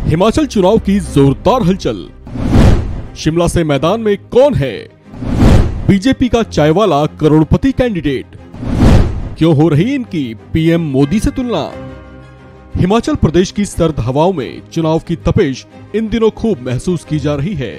हिमाचल चुनाव की जोरदार हलचल। शिमला से मैदान में कौन है बीजेपी का चाय वाला करोड़पति कैंडिडेट? क्यों हो रही इनकी पीएम मोदी से तुलना? हिमाचल प्रदेश की सर्द हवाओं में चुनाव की तपिश इन दिनों खूब महसूस की जा रही है।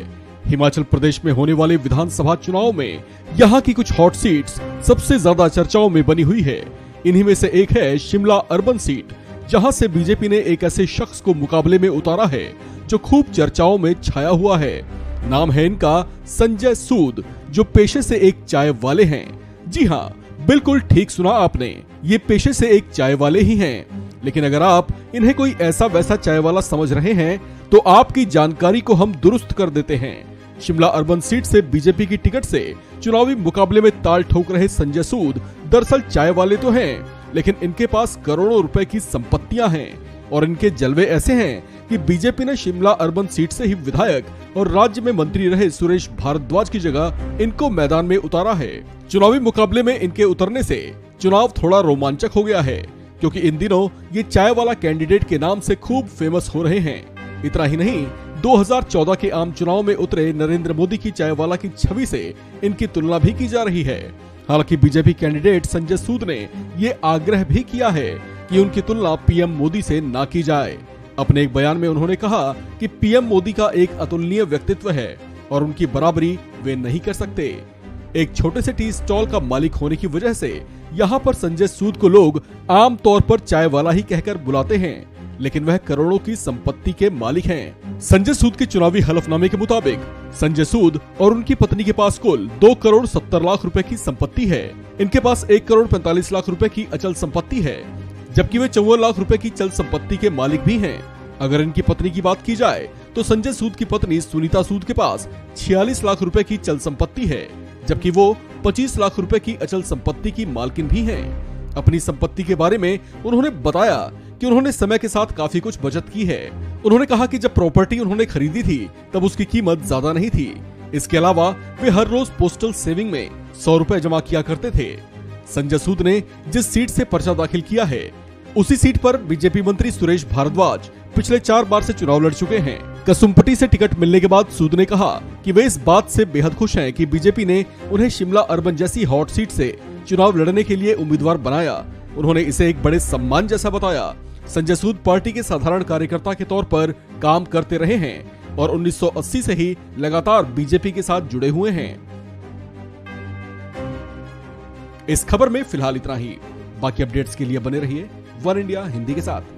हिमाचल प्रदेश में होने वाले विधानसभा चुनाव में यहाँ की कुछ हॉट सीट्स सबसे ज्यादा चर्चाओं में बनी हुई है। इन्हीं में से एक है शिमला अर्बन सीट, जहां से बीजेपी ने एक ऐसे शख्स को मुकाबले में उतारा है जो खूब चर्चाओं में छाया हुआ है। नाम है इनका संजय सूद, जो पेशे से एक चाय वाले हैं। जी हाँ, बिल्कुल ठीक सुना आपने, ये पेशे से एक चाय वाले ही हैं। लेकिन अगर आप इन्हें कोई ऐसा वैसा चाय वाला समझ रहे हैं तो आपकी जानकारी को हम दुरुस्त कर देते हैं। शिमला अर्बन सीट से बीजेपी की टिकट से चुनावी मुकाबले में ताल ठोक रहे संजय सूद दरअसल चाय वाले तो हैं, लेकिन इनके पास करोड़ों रुपए की संपत्तियां हैं और इनके जलवे ऐसे हैं कि बीजेपी ने शिमला अर्बन सीट से ही विधायक और राज्य में मंत्री रहे सुरेश भारद्वाज की जगह इनको मैदान में उतारा है। चुनावी मुकाबले में इनके उतरने से चुनाव थोड़ा रोमांचक हो गया है, क्योंकि इन दिनों ये चाय वाला कैंडिडेट के नाम से खूब फेमस हो रहे हैं। इतना ही नहीं, 2014 के आम चुनाव में उतरे नरेंद्र मोदी की चाय वाला की छवि से इनकी तुलना भी की जा रही है। हालांकि बीजेपी कैंडिडेट संजय सूद ने ये आग्रह भी किया है कि उनकी तुलना पीएम मोदी से ना की जाए। अपने एक बयान में उन्होंने कहा कि पीएम मोदी का एक अतुलनीय व्यक्तित्व है और उनकी बराबरी वे नहीं कर सकते। एक छोटे से टी स्टॉल का मालिक होने की वजह से यहाँ पर संजय सूद को लोग आम तौर पर चाय वाला ही कहकर बुलाते हैं, लेकिन वह करोड़ों की संपत्ति के मालिक हैं। संजय सूद के चुनावी हलफनामे के मुताबिक संजय सूद और उनकी पत्नी के पास कुल 2 करोड़ 70 लाख रुपए की संपत्ति है। इनके पास 1 करोड़ 45 लाख रुपए की अचल संपत्ति है, जबकि वे 54 लाख रुपए की चल संपत्ति के मालिक भी हैं। अगर इनकी पत्नी की बात की जाए तो संजय सूद की पत्नी सुनीता सूद के पास 46 लाख रुपए की चल संपत्ति है, जबकि वो 25 लाख रुपए की अचल संपत्ति की मालकिन भी हैं। अपनी संपत्ति के बारे में उन्होंने बताया कि उन्होंने समय के साथ काफी कुछ बचत की है। उन्होंने कहा कि जब प्रॉपर्टी उन्होंने खरीदी थी तब उसकी कीमत ज्यादा नहीं थी। इसके अलावा वे हर रोज पोस्टल सेविंग में 100 रुपए जमा किया करते थे। संजय सूद ने जिस सीट से पर्चा दाखिल किया है उसी सीट पर बीजेपी मंत्री सुरेश भारद्वाज पिछले 4 बार से चुनाव लड़ चुके हैं। कसुम्पटी से टिकट मिलने के बाद सूद ने कहा कि वे इस बात से बेहद खुश हैं कि बीजेपी ने उन्हें शिमला अर्बन जैसी हॉट सीट से चुनाव लड़ने के लिए उम्मीदवार बनाया। उन्होंने इसे एक बड़े सम्मान जैसा बताया। संजय सूद पार्टी के साधारण कार्यकर्ता के तौर पर काम करते रहे हैं और 1980 से ही लगातार बीजेपी के साथ जुड़े हुए हैं। इस खबर में फिलहाल इतना ही। बाकी अपडेट्स के लिए बने रहिए वन इंडिया हिंदी के साथ।